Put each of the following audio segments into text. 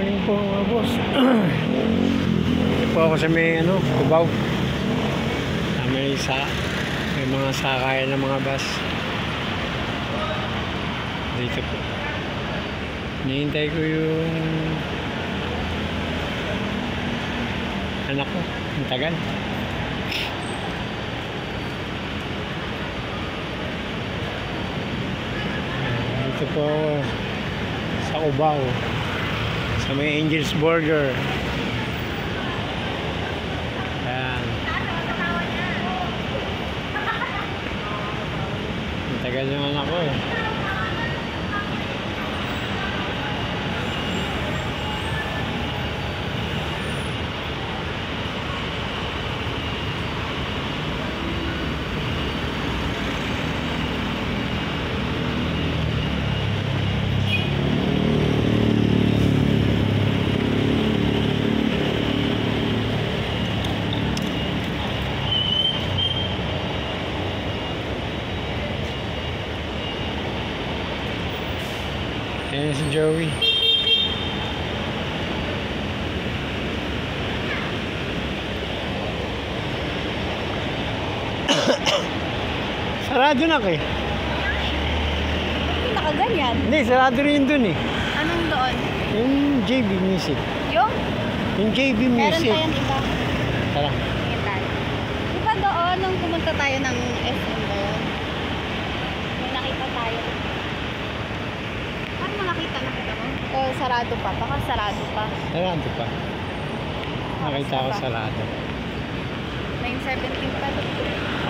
Morning po mga boss. Ito po ako sa may Cubao. May mga sakayan ng mga bus. Dito po. Hinihintay ko yung anak ko. Ang tagal. Dito po ako sa Cubao. Sa may Angel's Burger. Ayan. Ang tagal yung anak ko eh. Ayan si Joey. Sarado na kay. Nakaganyan. Hindi, sarado rin dun eh. Anong doon? Yung JB Music. Yung? Yung JB Meron Music. tayong iba. Tara. Tingnan. Diba doon, nung pumunta tayo ng SM doon, may nakita tayo. Paano makakita nakita mo? Sarado pa. Baka sarado pa. Sarado pa. Nakita ko sarado. 9:17 pa.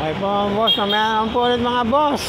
Okay po mga boss. Mamaya naman po ulit mga boss.